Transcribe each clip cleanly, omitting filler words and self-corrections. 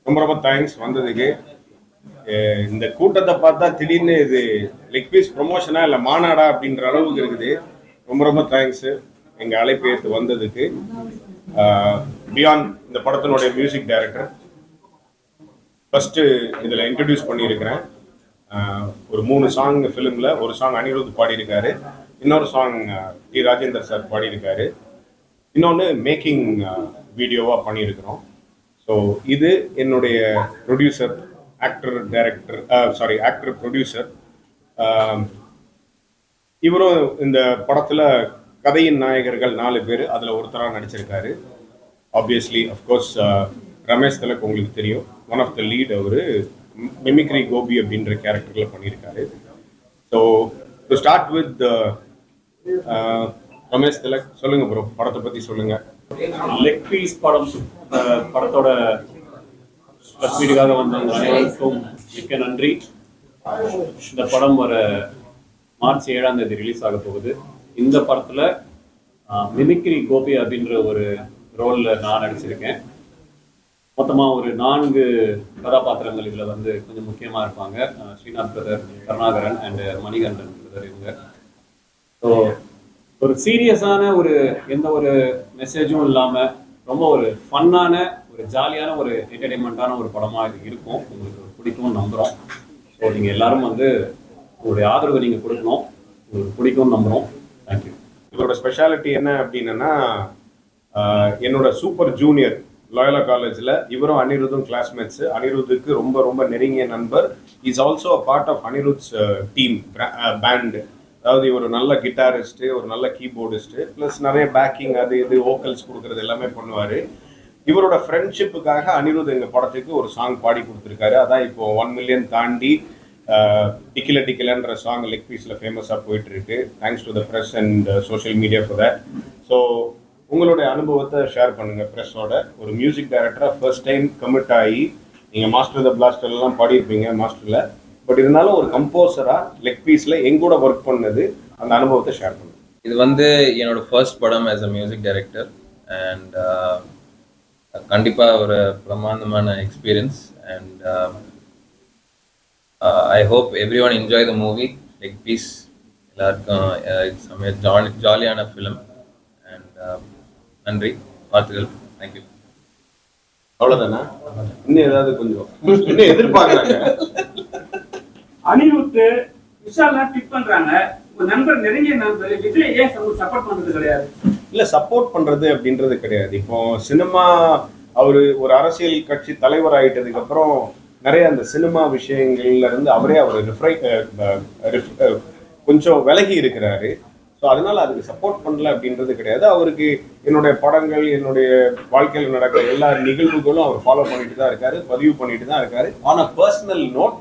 ரொம்ப ரொம்ப தேங்க்ஸ் வந்ததுக்கு. இந்த கூட்டத்தை பார்த்தா திடீர்னு இது லெக் பீஸ் ப்ரொமோஷனா இல்லை மாநாடா அப்படின்ற அளவுக்கு இருக்குது. ரொம்ப ரொம்ப தேங்க்ஸு எங்கள் அழைப்பு ஏற்று வந்ததுக்கு. பியாண்ட் இந்த படத்தினுடைய மியூசிக் டைரக்டர் ஃபஸ்ட்டு இதில் இன்ட்ரடியூஸ் பண்ணியிருக்கிறேன். ஒரு 3 சாங் ஃபிலிமில் ஒரு சாங் அனிருத் பாடியிருக்காரு, இன்னொரு சாங் டி ராஜேந்தர் சார் பாடியிருக்காரு, இன்னொன்று மேக்கிங் வீடியோவாக பண்ணியிருக்கிறோம். ஸோ இது என்னுடைய ப்ரொடியூசர், ஆக்டர் ப்ரொடியூசர். இவரும் இந்த படத்தில் கதையின் நாயகர்கள் 4 பேர், அதில் ஒருத்தராக நடிச்சிருக்காரு. ஆப்வியஸ்லி அஃப்கோர்ஸ் ரமேஷ் திலக் உங்களுக்கு தெரியும், ஒன் ஆஃப் த லீட். அவர் மிமிக்ரி கோபி அப்படின்ற கேரக்டரில் பண்ணியிருக்காரு. So to start with Ramesh Thilak, சொல்லுங்க ப்ரோ, படத்தை பற்றி சொல்லுங்க. லெக் பீஸ் படத்தோட ஃபர்ஸ்ட் வீடுக்காக வந்தவங்க அனைவருக்கும் மிக்க நன்றி. இந்த படம் வர மார்ச் 7ஆம் தேதி ரிலீஸ் ஆக போகுது. இந்த படத்தில் மிமிக்ரி கோபி அப்படின்ற ஒரு ரோலில் நான் நடிச்சிருக்கேன். மொத்தமாக ஒரு 4 கதாபாத்திரங்கள் இதில் வந்து கொஞ்சம் முக்கியமாக இருப்பாங்க. Srinath brother, Karunakaran and Manikandan brother இவங்க. ஸோ ஒரு சீரியஸான எந்த ஒரு மெசேஜும் இல்லாமல் ரொம்ப ஒரு ஃபன்னான, ஒரு ஜாலியான, ஒரு என்டர்டெயின்மெண்ட்டான ஒரு படமாக இது இருக்கும். உங்களுக்கு பிடிக்கும்னு நம்புகிறோம். ஸோ நீங்கள் எல்லாரும் வந்து உங்களுடைய ஆதரவை நீங்கள் கொடுக்கணும். உங்களுக்கு பிடிக்கும்னு நம்புகிறோம். தேங்க்யூ. இதோட ஸ்பெஷாலிட்டி என்ன அப்படின்னா, என்னோட சூப்பர் ஜூனியர் லாயலா காலேஜில் இவரும் அனிருத்தும் கிளாஸ்மேட்ஸு. அனிருத்துக்கு ரொம்ப ரொம்ப நெருங்கிய நண்பர். Is also a part of Anirudh's team band. அதாவது இவர் நல்ல கிட்டாரிஸ்ட்டு, ஒரு நல்ல கீபோர்டிஸ்ட்டு, ப்ளஸ் நிறைய பேக்கிங் அது இது வோக்கல்ஸ் கொடுக்குறது எல்லாமே பண்ணுவார். இவரோட ஃப்ரெண்ட்ஷிப்புக்காக அனிருத் எங்கள் படத்துக்கு ஒரு சாங் பாடி கொடுத்துருக்காரு. அதான் இப்போது 1 மில்லியன் தாண்டி டிக்கில டிக்கிலன்ற சாங் லெக் பீஸில் ஃபேமஸாக போயிட்டுருக்கு. Thanks to the press and social media for that. So உங்களுடைய அனுபவத்தை ஷேர் பண்ணுங்கள் ப்ரெஸ்ஸோட. ஒரு மியூசிக் டைரக்டராக ஃபர்ஸ்ட் டைம் கமிட் ஆகி, நீங்கள் மாஸ்டர் த பிளாஸ்டர்லாம் பாடியிருப்பீங்க மாஸ்டரில், பட் இருந்தாலும் ஒரு கம்போசராக லெக் பீஸில் எங்கூட ஒர்க் பண்ணது, அந்த அனுபவத்தை ஷேர் பண்ணுங்கள். இது வந்து என்னோட ஃபர்ஸ்ட் படம் as a music director. And கண்டிப்பாக ஒரு பிரமாண்டமான experience. And I hope every one enjoy the movie Leg Piece. எல்லாருக்கும் இட்ஸ் ஜாலியான ஃபிலிம். அண்ட் நன்றி, வாழ்த்துக்கள். தேங்க்யூ. அவ்வளோதானே? இன்னும் ஏதாவது கொஞ்சம் இன்னும் எதிர்பார்க்குறாங்க. அனிருத் விஷால்லாம் ட்விட் பண்றாங்க, உங்க நண்பர், நெருங்கிய நண்பர் விஜய் ஏன் சப்போர்ட் பண்றது கிடையாது? இல்லை, சப்போர்ட் பண்ணுறது அப்படின்றது கிடையாது. இப்போ சினிமா, அவர் ஒரு அரசியல் கட்சி தலைவர் ஆகிட்டதுக்கு அப்புறம் நிறைய அந்த சினிமா விஷயங்கள்ல இருந்து அவரே கொஞ்சம் விலகி இருக்கிறாரு. ஸோ அதனால அதுக்கு சப்போர்ட் பண்ணல அப்படின்றது கிடையாது. அவருக்கு என்னுடைய படங்கள், என்னுடைய வாழ்க்கையில் நடக்கிற எல்லா நிகழ்வுகளும் அவர் ஃபாலோ பண்ணிட்டு தான் இருக்காரு, பதிவு பண்ணிட்டு தான் இருக்காரு. ஆன் அ பர்சனல் நோட்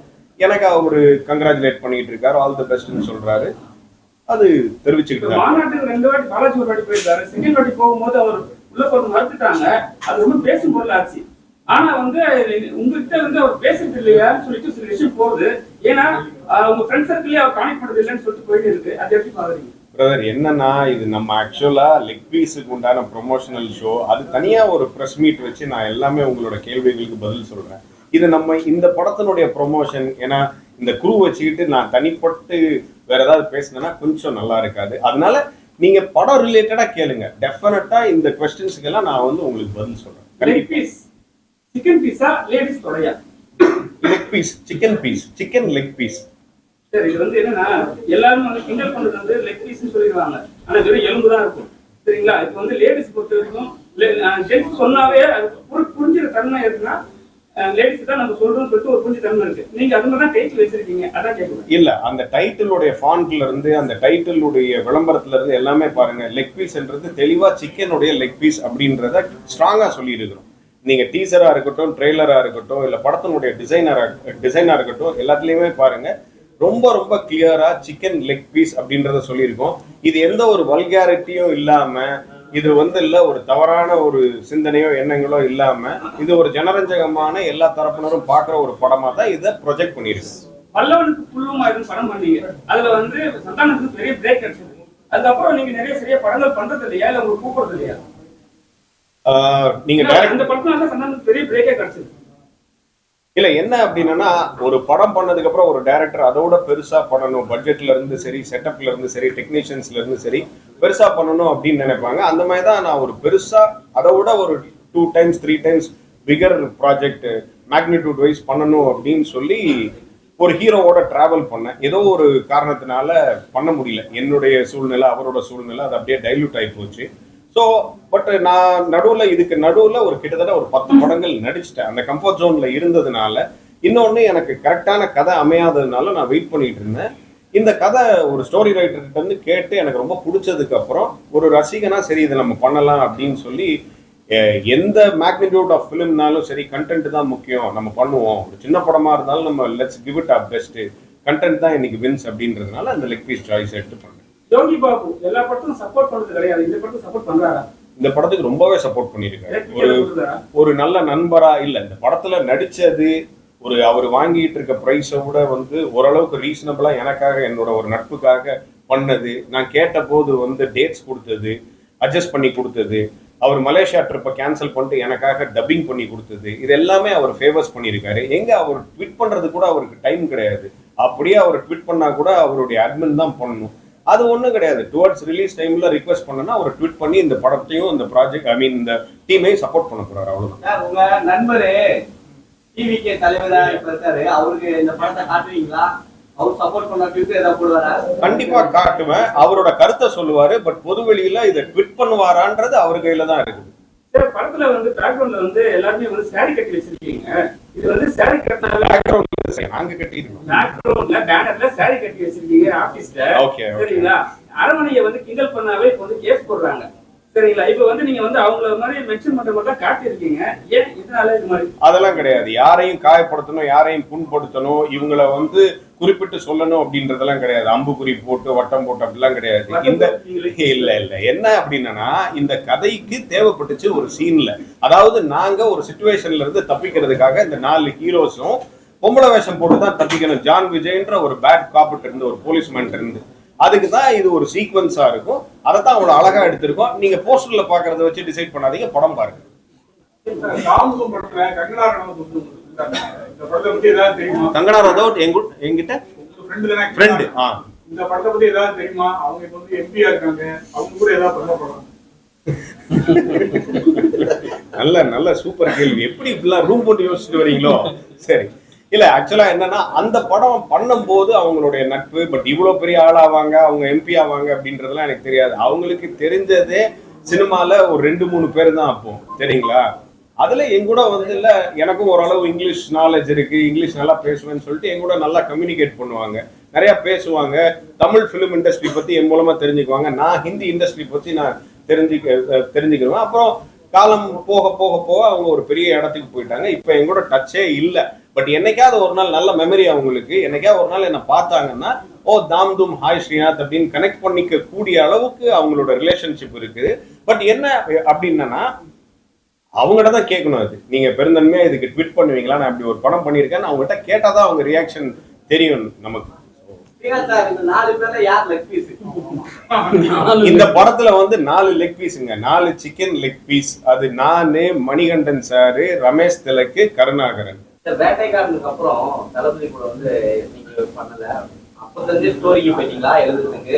எனக்கு அவரு கங்க்ராச்சுலேட் பண்ணிட்டு இருக்காரு, ஆல் தி பெஸ்ட்னு சொல்றாரு. அது தெரிவிச்சுக்கிட்டு தான். மாநாட்டுக்கு 2 வாட்டி பாலாஜி ஒரு வாட்டி போயிருக்காரு. செகண்ட் வாட்டி போகும்போது அவர் உள்ள போய் மறுத்துட்டாங்க. அது ரொம்ப பேசும் பொருள் ஆச்சு. ஆனா வந்து உங்ககிட்ட வந்து அவர் பேசுறது இல்லையான்னு சொல்லிட்டு சில விஷயம் போகுது. ஏன்னா உங்க ஃப்ரெண்ட் சர்க்கிளே அவர் கான்டெக்ட் பண்றது இல்லைன்னு சொல்லிட்டு போயிட்டு இருக்கு. அது எப்படி பாக்குறீங்க பிரதர்? என்னன்னா, இது நம்ம ஆக்சுவலா லெக் பீஸுக்கு உண்டான ப்ரொமோஷனல் ஷோ. அது தனியா ஒரு ப்ரெஸ் மீட் வச்சு நான் எல்லாமே உங்களோட கேள்விகளுக்கு பதில் சொல்றேன். இது நம்ம இந்த படத்தினுடைய ப்ரொமோஷன். ஏன்னா இந்த குரூ வச்சுக்கிட்டு நான் தனிப்பட்டு வேற ஏதாவது பேசினேன்னா கொஞ்சம் நல்லா இருக்காது. அதனால நீங்க படம் ரிலேட்டடா கேளுங்க. டெஃபினட்டா இந்த கொஸ்டின்ஸ்க்கு எல்லாம் நான் வந்து உங்களுக்கு பதில் சொல்றேன். லெக் பீஸ் சிக்கன் பீஸா, லேடிஸ் தொடையா? Leg piece, chicken piece, chicken leg piece. சரி, இது வந்து என்னன்னா, எல்லாரும் வந்து கிண்டல் பண்றது வந்து லெக் பீஸ்னு சொல்லிடுவாங்க. ஆனா வெறும் எலும்பு தான் இருக்கும். சரிங்களா? இப்போ வந்து லேடிஸ் பொறுத்த வரைக்கும் ஜென்ஸ் சொன்னாவே அது புரிஞ்சுற தன்மை இருக்குன்னா லேடிஸ் தான் நம்ம சொல்றோம்னு சொல்லிட்டு ஒரு புரிஞ்சு தன்மை இருக்கு. நீங்க அது மாதிரி தான் டைட்டில் வச்சிருக்கீங்க, அதான் கேட்கணும். இல்ல, அந்த டைட்டிலுடைய ஃபாண்ட்ல இருந்து, அந்த டைட்டிலுடைய விளம்பரத்துல இருந்து எல்லாமே பாருங்க, லெக் பீஸ்ன்றது தெளிவா சிக்கனுடைய லெக் பீஸ் அப்படின்றத ஸ்ட்ராங்கா சொல்லி இருக்கிறோம். நீங்க டீசரா இருக்கட்டும், ட்ரெய்லரா இருக்கட்டும், இல்ல படத்தினுடைய டிசைனா இருக்கட்டும், எல்லாத்துலயுமே பாருங்க ரொம்ப ரொம்ப கிளியரா சிக்கன் லெக் பீஸ் அப்படின்றத சொல்லியிருக்கோம். இது எந்த ஒரு வல்காரிட்டியும் இல்லாம, இது வந்து இல்ல ஒரு தவறான ஒரு சிந்தனையோ எண்ணங்களோ இல்லாம, இது ஒரு ஜனரஞ்சகமான எல்லா தரப்பினரும் பாக்குற ஒரு படமா தான் இதை ப்ரொஜெக்ட் பண்ணிருக்கு. பல்லவனுக்கு புல்லுமா இருந்து படம் பண்ணீங்க. அதுல வந்து சந்தானத்துக்கு பெரிய பிரேக் கிடைச்சது. அதுக்கப்புறம் நீங்க நிறைய சரியா படங்கள் பண்றது இல்லையா, இல்ல உங்களுக்கு கூப்பிடுறது இல்லையா? நீங்க இந்த படத்தினால சந்தானத்துக்கு பெரிய பிரேக்கே கிடைச்சது. இல்ல என்ன அப்படின்னா, ஒரு படம் பண்ணதுக்கு அப்புறம் ஒரு டைரக்டர் அதோட பெருசா பண்ணணும், பட்ஜெட்ல இருந்து சரி, செட்டப்ல இருந்து சரி, டெக்னீஷியன்ஸ்ல இருந்து சரி, பெருசா பண்ணணும் அப்படின்னு நினைப்பாங்க. அந்த மாதிரி தான் நான் ஒரு பெருசா அதோட ஒரு 2 times 3 times figure project magnitude wise பண்ணணும் அப்படின்னு சொல்லி ஒரு ஹீரோவோட டிராவல் பண்ணேன். ஏதோ ஒரு காரணத்தினால பண்ண முடியல. என்னுடைய சூழ்நிலை, அவரோட சூழ்நிலை, அது அப்படியே டைல்யூட் ஆகி போச்சு. ஸோ பட் நான் இதுக்கு நடுவில் ஒரு கிட்டத்தட்ட ஒரு 10 படங்கள் நடிச்சிட்டேன். அந்த கம்ஃபர்ட் ஜோன்ல இருந்ததுனால. இன்னொன்று எனக்கு கரெக்டான கதை அமையாததுனால நான் வெயிட் பண்ணிட்டு இருந்தேன். இந்த கதை ஒரு ஸ்டோரி ரைட்டர்கிட்ட இருந்து கேட்டு எனக்கு ரொம்ப பிடிச்சதுக்கு அப்புறம் ஒரு ரசிகனா சரி இதை நம்ம பண்ணலாம் அப்படின்னு சொல்லி எந்த மேக்னிடியூட் ஆஃப் ஃபிலிம்னாலும் சரி கண்டென்ட் தான் முக்கியம், நம்ம பண்ணுவோம். ஒரு சின்ன படமா இருந்தாலும் நம்ம let's give it or best, content தான் இன்னைக்கு வின்ஸ் அப்படின்றதுனால அந்த லெக் பீஸ் சாய்ஸ் எடுத்து பண்ணேன். யோகி பாபு எல்லா படத்துக்கும் சப்போர்ட் பண்றது கிடையாது, இந்த படத்துக்கு சப்போர்ட் பண்றாரா? இந்த படத்துக்கு ரொம்பவே சப்போர்ட் பண்ணியிருக்காரு. ஒரு நல்ல நண்பரா இல்ல, இந்த படத்துல நடிச்சது அவர் வாங்கிட்டு இருக்க பிரைஸை விட ஓரளவுக்கு ரீசனபிளா எனக்காக என்னோட ஒரு நட்புக்காக பண்ணது, நான் கேட்ட போது டேட்ஸ் கொடுத்தது, அட்ஜஸ்ட் பண்ணி கொடுத்தது, அவர் மலேசியா ட்ரிப்பை கேன்சல் பண்ணிட்டு எனக்காக டப்பிங் பண்ணி கொடுத்தது, இது எல்லாமே அவர் ஃபேவர்ஸ் பண்ணியிருக்காரு. எங்க அவர் ட்வீட் பண்றது கூட அவருக்கு டைம் கிடையாது. அப்படியே அவர் ட்வீட் பண்ணா கூட அவருடைய அட்மின் தான் பண்ணணும். அது ஒன்றும் கிடையாது. டுவர்ட்ஸ் ரிலீஸ் டைம்ல ரிக்வெஸ்ட் பண்ணனா அவர் ட்வீட் பண்ணி இந்த படத்தையும் இந்த ப்ராஜெக்ட் இந்த டீமையும் சப்போர்ட் பண்ண போறாரு. அவ்வளவுதான். உங்க நண்பரு டிவிகே தலைவரா இப்ப இருக்காரு, அவருக்கு இந்த படத்தை காட்டுவீங்களா? அவர் சப்போர்ட் பண்ண ட்வீட் ஏதாவது போடுவாரா? கண்டிப்பா காட்டுவேன். அவரோட கருத்தை சொல்லுவாரு. பட் பொதுவெளியில இதை ட்வீட் பண்ணுவாரான்றது அவர் கையில தான் இருக்குது. படத்துல பேக்ரவுண்ட்ல எல்லாருமே சாரி கட்டி வச்சிருக்கீங்க. இது சாரி கட்டினால நாங்க கட்டிருக்கோம். பேக்ரவுண்ட்ல பேனர்ல சாரி கட்டி வச்சிருக்கீங்க ஆபீஸ்ல. சரிங்களா? அரமனையை கிண்டல் பண்ணாவே இப்ப கேஸ் போடுறாங்க. சரிங்களா? இப்ப நீங்க அவங்கள மாதிரி மென்ஷன் பண்ற மட்டும் காட்டியிருக்கீங்க. ஏன் இதனால இது மாதிரி? அதெல்லாம் கிடையாது. யாரையும் காயப்படுத்தணும், யாரையும் புண்படுத்தணும், இவங்கள குறிப்பிட்டு சொல்லணும் அப்படின்றதெல்லாம் கிடையாது. அம்புக்குறி போட்டு வட்டம் போட்டு அப்படிலாம் கிடையாது. இல்ல என்ன அப்படின்னா, இந்த கதைக்கு தேவைப்பட்டுச்சு ஒரு சீன்ல, அதாவது நாங்க ஒரு சிச்சுவேஷன்ல இருந்து தப்பிக்கிறதுக்காக இந்த 4 ஹீரோஸும் பொம்பளை வேஷம் போட்டு தான் தப்பிக்கணும். ஜான் விஜய்ன்ற ஒரு பேட் காப்பிட்டு இருந்து, ஒரு போலீஸ்மேன் இருந்து, அதுக்கு தான் இது ஒரு சீக்வன்ஸா இருக்கும். அதை தான் அவ்வளவு அழகா எடுத்திருக்கோம். நீங்க போஸ்டர்ல பாக்குறத வச்சு டிசைட் பண்ணாதீங்க, படம் பாருங்க. கங்கனா ரதோட் என்கிட்ட ஃப்ரெண்ட். இந்த படத்தை பத்தி ஏதாவது தெரியுமா? அவங்க இப்ப எம்பியா இருக்காங்க, அவங்க கூட ஏதாவது பண்ண போறாங்க? நல்ல சூப்பர் கேள்வி. எப்படி இப்படிலாம் ரூம் போட்டு யோசிச்சுட்டு வரீங்களோ? சரி. இல்ல ஆக்சுவலா என்னன்னா, அந்த படம் பண்ணும்போது அவங்களுடைய நட்பு, பட் இவ்வளவு பெரிய ஆளாவாங்க, அவங்க எம்பி ஆவாங்க அப்படின்றதெல்லாம் எனக்கு தெரியாது. அவங்களுக்கு தெரிஞ்சதே சினிமால ஒரு 2-3 பேர் தான் அப்போ, சரிங்களா? அதுல எங்கூட இல்ல, எனக்கும் ஓரளவு இங்கிலீஷ் நாலேஜ் இருக்கு, இங்கிலீஷ் நல்லா பேசுவேன்னு சொல்லிட்டு எங்கூட நல்லா கம்யூனிகேட் பண்ணுவாங்க, நிறைய பேசுவாங்க. தமிழ் பிலிம் இண்டஸ்ட்ரி பத்தி என் மூலமா தெரிஞ்சுக்குவாங்க. நான் ஹிந்தி இண்டஸ்ட்ரி பத்தி நான் தெரிஞ்சுக்கிறேன். அப்புறம் காலம் போக போக போக அவங்க ஒரு பெரிய இடத்துக்கு போயிட்டாங்க. இப்ப எங்கூட டச்சே இல்லை. பட் என்னைக்காவது ஒரு நாள் நல்ல மெமரி அவங்களுக்கு, என்னைக்காவது ஒரு நாள் என்ன பார்த்தாங்கன்னா, ஓ தாம் தும் ஹாய் ஸ்ரீநாத் அப்படின்னு கனெக்ட் பண்ணிக்க கூடிய அளவுக்கு அவங்களோட ரிலேஷன்ஷிப் இருக்குது. பட் என்ன அப்படின்னா, அவங்ககிட்ட தான் கேட்கணும். அது நீங்க பெருந்தன்மையா இதுக்கு ட்வீட் பண்ணுவீங்களா, நான் இப்படி ஒரு படம் பண்ணியிருக்கேன்னு அவங்ககிட்ட கேட்டாதான் அவங்க ரியாக்ஷன் தெரியும் நமக்கு. இந்த படத்துல 4 லெக் பீஸுங்க, 4 சிக்கன் லெக் பீஸ். அது நானு, மணிகண்டன் சாரு, ரமேஷ் திலக்கு, கருணாகரன். வேட்டைக்காரனுக்கு அப்புறம் தளபதி கூட நீங்க பண்ணல, அப்ப ஸ்டோரிக்கு போயிட்டீங்களா எழுதுறதுக்கு?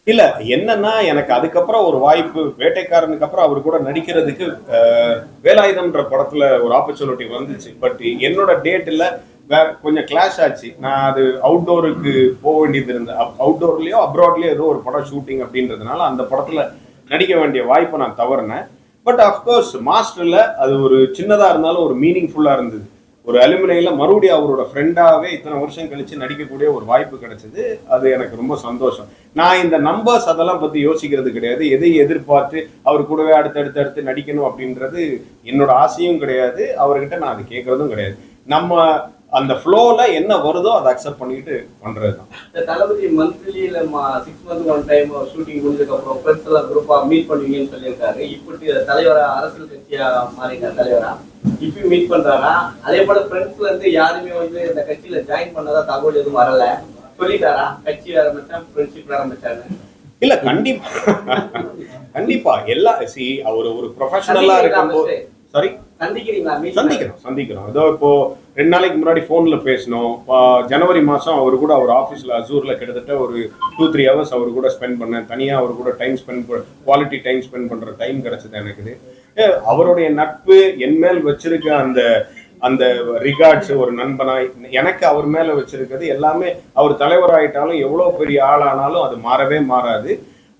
இல்ல என்னன்னா, எனக்கு அதுக்கப்புறம் ஒரு வாய்ப்பு, வேட்டைக்காரனுக்கு அப்புறம் அவர் கூட நடிக்கிறதுக்கு வேலாயுதம்ன்ற படத்துல ஒரு ஆப்பர்ச்சுனிட்டி வந்துச்சு. பட் என்னோட டேட்ல கொஞ்சம் கிளாஷ் ஆச்சு. நான் அது அவுட்டோருக்கு போக வேண்டியது இருந்தது. அவுட்டோர்லயோ அப்ராட்லயோ ஏதோ ஒரு படம் ஷூட்டிங் அப்படின்றதுனால அந்த படத்துல நடிக்க வேண்டிய வாய்ப்பை நான் தவறினேன். பட் அஃப்கோர்ஸ் மாஸ்டர்ல அது ஒரு சின்னதா இருந்தாலும் ஒரு மீனிங்ஃபுல்லா இருந்தது. ஒரு அலுமினியில மறுபடியும் அவரோட ஃப்ரெண்டாவே இத்தனை வருஷம் கழிச்சு நடிக்கக்கூடிய ஒரு வாய்ப்பு கிடைச்சது. அது எனக்கு ரொம்ப சந்தோஷம். நான் இந்த நம்பர்ஸ் அதெல்லாம் பத்தி யோசிக்கிறது கிடையாது. எதை எதிர்பார்த்து அவர் கூடவே அடுத்து நடிக்கணும் அப்படின்றது என்னோட ஆசையும் கிடையாது. அவர்கிட்ட நான் அது கேட்கறதும் கிடையாது. நம்ம அந்த ஃப்ளோல என்ன வருதோ அதை அக்செப்ட் பண்ணிட்டு பண்றதுதான். Thalapathy monthly 6 months one time shooting முடிஞ்சதுக்கு அப்புறம் ஃப்ரெண்ட்ஸ் எல்லாம் குரூப்பா மீட் பண்ணுவீங்கன்னு சொல்லியிருக்காரு. இப்படி தலைவரா, அரசியல் கட்சியா மாறிட்டார் தலைவரா, இப்பயும் மீட் பண்றாரா? அதே போல ஃப்ரெண்ட்ஸ்ல இருந்து யாருமே இந்த கட்சியில ஜாயின் பண்ணதா தகவல் எதுவும் வரல, சொல்லிட்டாரா கட்சி ஆரம்பிச்சா ஃப்ரெண்ட்ஷிப் ஆரம்பிச்சாரு? இல்ல கண்டிப்பா கண்டிப்பா எல்லா அவர் ஒரு ப்ரொஃபஷனலா இருக்கும்போது, சாரி சந்திக்கிறீங்களா? சந்திக்கிறோம். ஏதோ இப்போ 2 நாளைக்கு முன்னாடி ஃபோன்ல பேசணும். ஜனவரி மாதம் அவர் கூட அவர் ஆஃபீஸில் அசூர்ல கிட்டத்தட்ட ஒரு 2-3 ஹவர்ஸ் அவர் கூட ஸ்பெண்ட் பண்ணேன். தனியாக அவர் கூட குவாலிட்டி டைம் ஸ்பெண்ட் பண்ற டைம் கிடைச்சது எனக்கு. அவருடைய நட்பு என் மேல் வச்சிருக்க அந்த அந்த ரிகார்ட்ஸ், ஒரு நண்பனா எனக்கு அவர் மேல வச்சிருக்கிறது எல்லாமே, அவர் தலைவராயிட்டாலும் எவ்வளவு பெரிய ஆளானாலும் அது மாறவே மாறாது.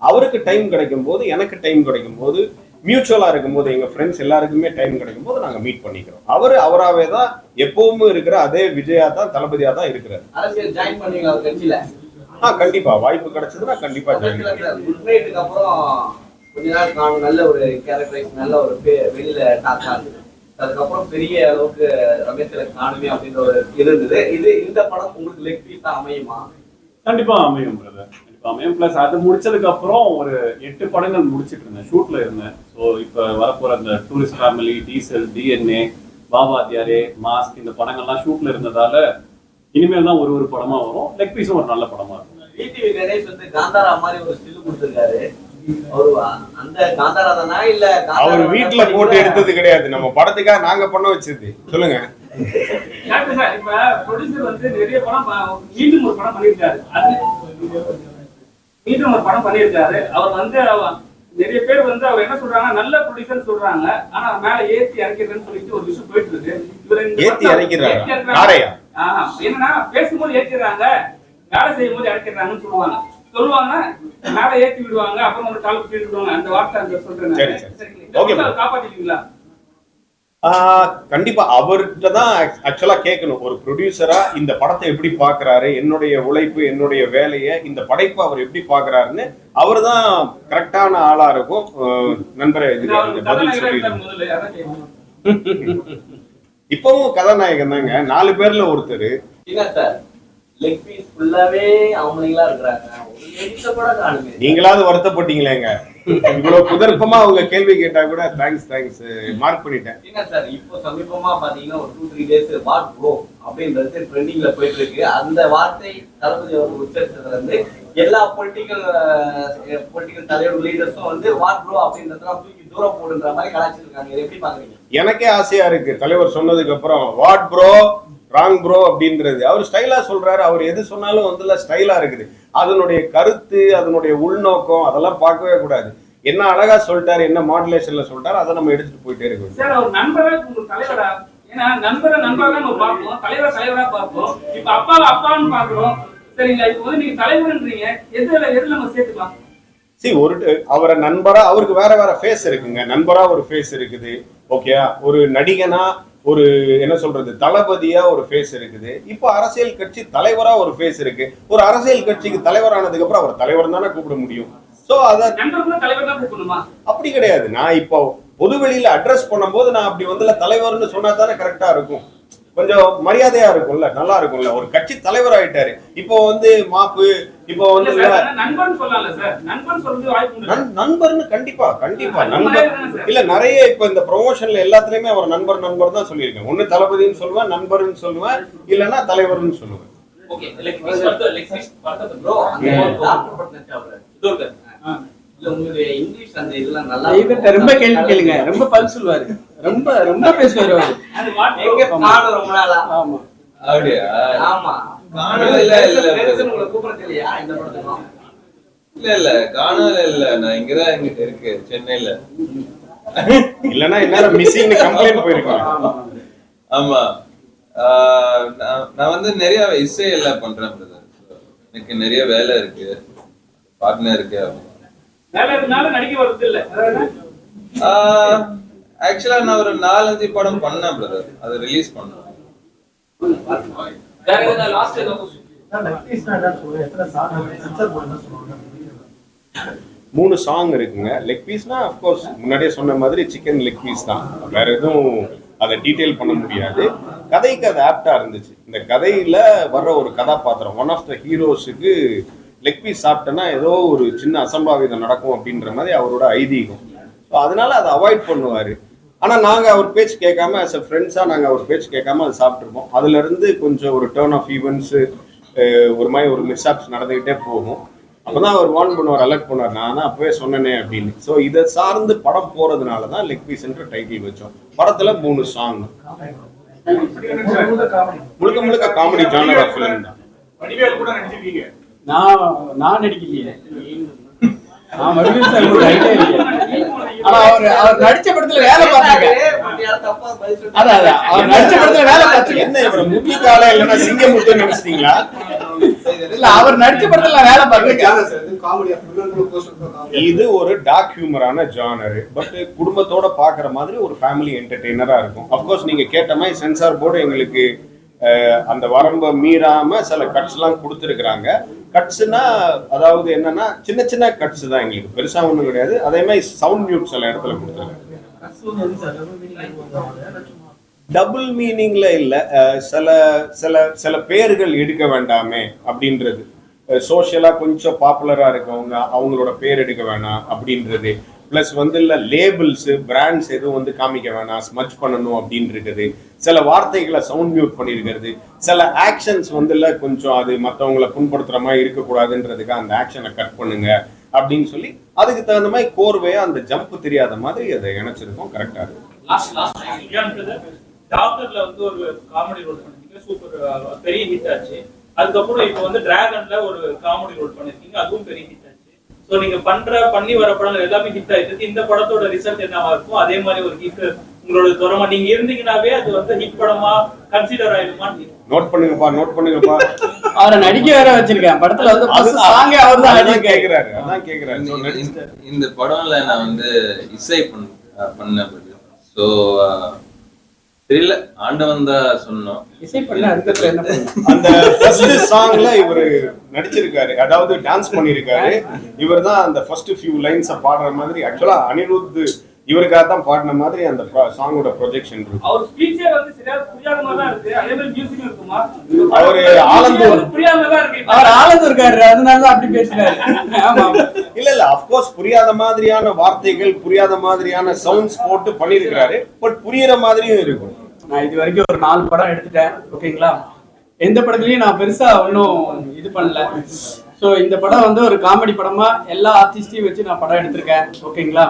அவருக்கு டைம் கிடைக்கும் போது, எனக்கு டைம் கிடைக்கும் போது, மியூச்சுவலா இருக்கும்போது, எங்க ஃப்ரெண்ட்ஸ் எல்லாருக்குமே டைம் கிடைக்கும் போது நாங்க மீட் பண்ணிக்கிறோம். அவராவே தான் எப்பவுமே இருக்கிற அதே விஜயா தான், தளபதியா தான் இருக்கிறாரு. அரசியல் ஜாயின் பண்ணீங்களா கட்சியில? கண்டிப்பா வாய்ப்பு கிடைச்சதுன்னா கண்டிப்பா ஜாயின் பண்ணுவேன். குட் நைட்டுக்கு அப்புறம் கொஞ்ச நாள் நான் நல்ல ஒரு கேரக்டரைஸ், நல்ல ஒரு வெளியில டாக்கா இருந்தது. அதுக்கப்புறம் பெரிய அளவுக்கு ரமேஷ் காணுமே அப்படின்ற ஒரு இருந்தது. இந்த படம் உங்களுக்கு லெக் பீஸா அமையுமா? கண்டிப்பா அமையும் பிரதர், கண்டிப்பா அமையும். பிளஸ் அது முடிச்சதுக்கு அப்புறம் ஒரு 8 படங்கள் முடிச்சிட்டு இருந்தேன், ஷூட்ல இருந்தேன். ஸோ இப்போ வரப்போற அந்த டூரிஸ்ட் ஃபேமிலி, டீசல், டிஎன்ஏ, பாபாத்தியாரே, மாஸ்க், இந்த படங்கள்லாம் ஷூட்ல இருந்ததால இனிமேல் தான் ஒரு படமா வரும். லெக் பீஸும் ஒரு நல்ல படமா இருக்கும். டிடிவி கணேஷ் வந்து காந்தாரா மாதிரி ஒரு ஸ்டில் கொடுத்திருக்காரு. அந்த காந்தாரா தானா இல்ல அவர் வீட்டுல போட்டு எடுத்தது கிடையாது, நம்ம படத்துக்காக நாங்க பண்ண வச்சது. சொல்லுங்க. இப்ப ப்ரொடியூசர் வந்து நிறைய படம் மீண்டும் ஒரு படம் பண்ணியிருக்காரு. அவர் வந்து நிறைய பேர் வந்து அவர் என்ன சொல்றாங்க, நல்ல ப்ரொடியூசர் சொல்றாங்க. ஆனா மேல ஏத்தி இறக்கிறேன்னு சொல்லிட்டு ஒரு விஷயம் போயிட்டு இருக்கு. ஏத்தி இறக்கிறாங்க என்னன்னா, பேசும்போது ஏத்திடுறாங்க, வேலை செய்யும் போது இறக்கிறாங்கன்னு சொல்லுவாங்க. மேல ஏத்தி விடுவாங்க, அப்புறம் ஒரு கால் பிடிச்சி விடுவாங்க. அந்த வார்த்தை அந்த சொல்றேன். காப்பாத்திட்டீங்களா? கண்டிப்பா அவர்கிட்ட தான் ஆக்சுவலா கேட்கணும். ஒரு ப்ரொடியூசரா இந்த படத்தை எப்படி பாக்குறாரு, என்னுடைய உழைப்பு, என்னுடைய வேலையை, இந்த படைப்பு அவர் எப்படி பாக்குறாருன்னு அவர் தான் கரெக்டான ஆளா இருக்கும். நண்பரே, பதில் சொல்லி இப்பவும் கதாநாயகன் தாங்க, 4 பேர்ல ஒருத்தர். லெக் பீஸ் ஃபுல்லாவே அவங்களா இருக்காங்க. ஒரு லேடிஸ் கூட காணுமே. நீங்களாவது வருத்தப்பட்டீங்களேங்க, இவ்வளவு குதர்க்கமா அவங்க கேள்வி கேட்டா கூட தேங்க்ஸ் மார்க் பண்ணிட்டேன். என்ன சார், இப்போ சமீபமா பாத்தீங்கன்னா ஒரு 2-3 டேஸ் வாட் ப்ரோ அப்படின்றது ட்ரெண்டிங்ல போயிட்டு இருக்கு. அந்த வார்த்தை தளபதி அவர் உச்சரித்ததுல இருந்து எல்லா பொலிட்டிக்கல் தலைவர் லீடர்ஸும் வந்து வாட் ப்ரோ அப்படின்றதெல்லாம் தூக்கி தூரம் போடுன்ற மாதிரி கலாச்சிருக்காங்க. இதை எப்படி பாக்குறீங்க? எனக்கே ஆசையா இருக்கு, தலைவர் சொன்னதுக்கு அப்புறம் வாட் ப்ரோ, ராங் ப்ரோ அப்படின்றது. அவர் ஸ்டைலா சொல்றாரு. அவர் எது சொன்னாலும் வந்து ஸ்டைலா இருக்குது. அதனுடைய கருத்து, அதனுடைய உள்நோக்கம் அதெல்லாம் பார்க்கவே கூடாது. என்ன அழகா சொல்லிட்டாரு, என்ன மாடுலேஷன்ல சொல்லிட்டாரு, அதை நம்ம எடுத்துட்டு போயிட்டே இருக்கோம். சார், ஒரு நண்பரா தலைவரா, ஏன்னா நண்பரை நண்பரா நம்ம பார்ப்போம், தலைவரா பார்ப்போம். இப்ப அப்பான்னு பாக்குறோம். சரிங்களா? இப்ப வந்து நீங்க தலைவர்ன்றீங்க, எதுல நம்ம சேர்த்துக்கலாம்? அவரை நண்பரா, அவருக்கு வேற வேற ஃபேஸ் இருக்குங்க. நண்பரா ஒரு ஃபேஸ் இருக்குது, ஓகே. ஒரு நடிகனா, ஒரு என்ன சொல்றது, தளபதியா ஒரு ஃபேஸ் இருக்குது. இப்போ அரசியல் கட்சி தலைவரா ஒரு ஃபேஸ் இருக்கு. ஒரு அரசியல் கட்சிக்கு தலைவரானதுக்கு அப்புறம் அவர் தலைவர் தானே கூப்பிட முடியும். சோ அத தலைவர் தான் கூப்பிடணுமா? அப்படி கிடையாது. நான் இப்போ பொதுவெளியில அட்ரஸ் பண்ணும்போது நான் அப்படி வந்து தலைவர்னு சொன்னா தானே கரெக்டா இருக்கும், கொஞ்சம் மரியாதையா இருக்கும்ல, நல்லா இருக்கும்ல. ஒரு கட்சி தலைவர் ஆயிட்டாரு, இப்போ வந்து மாப்பு, இப்போ வந்து நண்பர்னு சொல்லல சார். நண்பர்னு சொல்றது வாய்ப்பு, நண்பர்னு கண்டிப்பா நண்பர் இல்ல. நிறைய இப்ப இந்த ப்ரொமோஷன்ல எல்லாத்துலயுமே அவர் நண்பர் தான் சொல்லியிருக்கேன். ஒண்ணு தளபதினு சொல்லுவேன், நண்பர்னு சொல்லுவேன், இல்லன்னா தலைவர்னு சொல்லுவேன். ஓகே, லெக் பீஸ் பார்த்தது ப்ரோ. டாக்டர் பட்னச்சி அவரு இதோட இல்ல, உங்களுடைய இங்கிலீஷ் அந்த இதெல்லாம் நல்லா இவர்ட்ட ரொம்ப கேள்வி கேளுங்க, ரொம்ப பதில் சொல்லுவாரு, ரொம்ப பேசுவாரு அவரு. எங்க காணோம் ரொம்ப நாளா? ஆமா, அப்படியா? ஆமா, காணல இல்ல உங்களை கூப்பிடுறது இல்லையா இந்த படத்துக்கு? இல்ல காணல இல்ல, நான் இங்கதான் இருக்கு சென்னையில. இல்லன்னா எல்லாரும் மிஸ்ஸிங்னு கம்ப்ளைன்ட் போயிருக்கோம். ஆமா, நான் வந்து நிறைய இசை எல்லாம் பண்றேன் பிரதர். எனக்கு நிறைய வேலை இருக்கு, பார்ட்னர் இருக்கு. ஆக்சுவலா நான் ஒரு 4-5 படம் பண்ணேன் பிரதர், அதை ரிலீஸ் பண்ணேன். 3 சாங் இருக்குங்க. லெக் பீஸ்னா அஃப்கோர்ஸ் முன்னாடியே சொன்ன மாதிரி சிக்கன் லெக் பீஸ் தான், வேற எதுவும் அதை டீட்டெயில் பண்ண முடியாது. கதைக்கு அது ஆப்டா இருந்துச்சு. இந்த கதையில வர்ற ஒரு கதாபாத்திரம், ஒன் ஆஃப் த ஹீரோஸுக்கு லெக் பீஸ் சாப்பிட்டேன்னா ஏதோ ஒரு சின்ன அசம்பாவிதம் நடக்கும் அப்படின்ற மாதிரி அவரோட ஐதீகம். ஸோ அதனால அதை அவாய்ட் பண்ணுவார். ஆனால் நாங்கள் அவர் பேச்சு கேட்காம, ஆஸ் அ ஃப்ரெண்ட்ஸாக நாங்கள் அவர் பேச்சு கேட்காம அதை சாப்பிட்ருப்போம். அதுலேருந்து கொஞ்சம் ஒரு டேர்ன் ஆஃப் ஈவெண்ட்ஸு, ஒரு மாதிரி ஒரு மிஸ்ஆப்ஸ் நடந்துக்கிட்டே போகும். அப்பதான் அவர் வார்ன் பண்ணுவார், அலர்ட் பண்ணுவார், நான் தான் அப்பவே சொன்னேனே அப்படின்னு. ஸோ இதை சார்ந்து படம் போறதுனால தான் லெக் பீஸ்ன்ற டைட்டில் வச்சோம். படத்துல 3 சாங், முழுக்க முழுக்க காமெடி ஜானர் ஆஃப் ஃபிலிம் தான். வடிவேல் கூட நடிச்சிருக்கீங்க. நான் நடிக்கலையே, நான் வடிவேல் சார் கூட நடிக்கவே இல்லையே. ஆனா அவர் நடிச்ச படத்துல வேலை பார்த்திருக்கேன். அதான் அவர் நடிச்ச படத்துல வேலை பார்த்திருக்கேன். என்ன இவர முக்கியக்கால இல்லைன்னா சிங்கமுத்து நினைச்சிட்டீங்களா? இல்ல, அவர் நடிச்ச படத்துல வேலை பார்த்திருக்கேன். இது ஒரு டார்க் ஹியூமரான ஜானர், பட் குடும்பத்தோட பாக்குற மாதிரி ஒரு ஃபேமிலி என்டர்டெய்னரா இருக்கும். அப்கோர்ஸ் நீங்க கேட்ட மாதிரி சென்சார் போர்டு எங்களுக்கு அந்த வரம்பை மீறாம சில கட்ஸ் எல்லாம் கொடுத்துருக்குறாங்க. கட்ஸ்னா அதாவது என்னன்னா சின்ன சின்ன கட்ஸ் தான், எங்களுக்கு பெருசா ஒண்ணும் கிடையாது. அதே மாதிரி சவுண்ட் மியூட் சில இடத்துல கொடுத்துருக்காங்க. டபுள் மீனிங்ல இல்ல, சில சில சில பேர்கள் எடுக்க வேண்டாமே அப்படின்றது, சோஷியலா கொஞ்சம் பாப்புலரா இருக்கவங்க அவங்களோட பேர் எடுக்க வேணாம் அப்படின்றது, பிளஸ் வந்து இல்ல லேபிள்ஸ் பிராண்ட்ஸ் எதுவும் வந்து காமிக்க வேணாம், ஸ்மச் பண்ணணும் அப்படின்னு இருக்குது. சில வார்த்தைகளை சவுண்ட் மியூட் பண்ணியிருக்கிறது, சில ஆக்ஷன்ஸ் வந்து இல்ல கொஞ்சம் அது மற்றவங்களை புண்படுத்துற மாதிரி இருக்கக்கூடாதுன்றதுக்கு அந்த ஆக்ஷனை கட் பண்ணுங்க அப்படின்னு சொல்லி அதுக்கு தகுந்த மாதிரி கோர்வையா அந்த ஜம்ப் தெரியாத மாதிரி அதை இணைச்சிருக்கோம். கரெக்டா இருக்கும். டாக்டர்ல வந்து ஒரு காமெடி ரோல் பண்ணிருக்கீங்க, சூப்பர் பெரிய ஹிட் ஆச்சு. அதுக்கப்புறம் இப்போ வந்து டிராகன்ல ஒரு காமெடி ரோல் பண்ணிருக்கீங்க, அதுவும் பெரிய ஹிட் ஆச்சு. சோ நீங்க பண்ணி வர படங்கள் எல்லாமே ஹிட் ஆயிருக்கு. இந்த படத்தோட ரிசல்ட் என்னவா இருக்கும்? அதே மாதிரி ஒரு ஹிட் உங்களோட திறமை நீங்க இருந்தீங்கன்னாவே அது வந்து ஹிட் படமா கன்சிடர் ஆயிடுமான்னு நோட் பண்ணுங்கப்பா. அவரை நடிக்க வேற வச்சிருக்கேன் படத்துல வந்து சாங்கே அவர் தான் கேக்குறாரு, அதான் கேக்குறாரு. இந்த படம்ல நான் வந்து இசை பண்ண ஸோ தெரியல, ஆண்டவன் தான் சொன்னோம். இசை பண்ண அதுக்கப்புறம் என்ன பண்ண அந்த ஃபர்ஸ்ட் சாங்ல இவரு நடிச்சிருக்காரு, அதாவது டான்ஸ் பண்ணிருக்காரு. இவர் தான் அந்த ஃபர்ஸ்ட் ஃபியூ லைன்ஸ் பாடுற மாதிரி. ஆக்சுவலா அனிருத் இவருக்காக தான் பாடின மாதிரி அந்த சாங்கோட ப்ரொஜெக்ஷன் இருக்கு. அவர் ஸ்பீச்சே வந்து சரியா புரியாத மாதிரி தான் இருக்கு. அதே மாதிரி மியூசிக் இருக்குமா? அவரு ஆலந்தூர் புரியாத மாதிரி தான் இருக்கு. அவர் ஆலந்தூர் இருக்காரு, அதனால தான் அப்படி பேசுறாரு. ஆமா இல்ல அப்கோர்ஸ் புரியாத மாதிரியான வார்த்தைகள், புரியாத மாதிரியான சவுண்ட்ஸ் போட்டு பண்ணிருக்காரு. பட் புரியுற மாதிரியும் இருக்கும். நான் இது வரைக்கும் ஒரு 4 படம் எடுத்துட்டேன், ஓகேங்களா? எந்த படத்துலயும் நான் பெருசா ஒன்றும் இது பண்ணல. ஸோ இந்த படம் வந்து ஒரு காமெடி படமா எல்லா ஆர்டிஸ்டையும் வச்சு நான் படம் எடுத்திருக்கேன், ஓகேங்களா?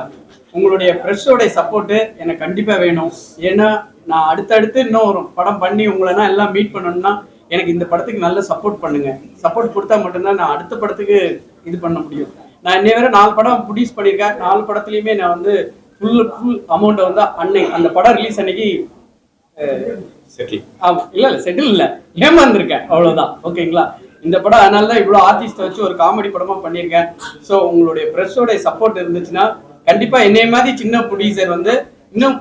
உங்களுடைய ப்ரெஷ்ஷோடைய சப்போர்ட்டு எனக்கு கண்டிப்பா வேணும். ஏன்னா நான் அடுத்தடுத்து இன்னும் ஒரு படம் பண்ணி உங்களனா எல்லாம் மீட் பண்ணணும்னா எனக்கு இந்த படத்துக்கு நல்ல சப்போர்ட் பண்ணுங்க. சப்போர்ட் கொடுத்தா மட்டும்தான் நான் அடுத்த படத்துக்கு இது பண்ண முடியும். நான் இன்னை வரை 4 படம் ப்ரொடியூஸ் பண்ணியிருக்கேன். 4 படத்துலையுமே நான் வந்து ஃபுல் அமௌண்ட்டை வந்து அந்த படம் ரிலீஸ் அன்னைக்கு ஆமா இல்ல செட்டில் இல்ல ஏமாந்துருக்கேன், அவ்வளவுதான், ஓகேங்களா? இந்த படம் அதனால தான் இவ்வளவு ஆர்டிஸ்ட் வச்சு ஒரு காமெடி படமா பண்ணியிருக்கேன். ஸோ உங்களுடைய ப்ரெஷ்ஷோடைய சப்போர்ட் இருந்துச்சுன்னா கண்டிப்பா என்னைய மாதிரி சின்ன ப்ரொடியூசர் வந்து இன்னும்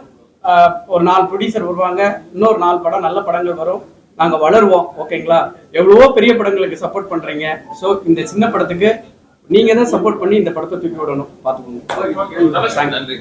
ஒரு 4 ப்ரொடியூசர் வருவாங்க, இன்னொரு 4 படம் நல்ல படங்கள் வரும், நாங்க வளருவோம், ஓகேங்களா? எவ்வளவோ பெரிய படங்களுக்கு சப்போர்ட் பண்றீங்க. ஸோ இந்த சின்ன படத்துக்கு நீங்க தான் சப்போர்ட் பண்ணி இந்த படத்தை தூக்கி விடணும், பாத்துக்கோங்க. நன்றி.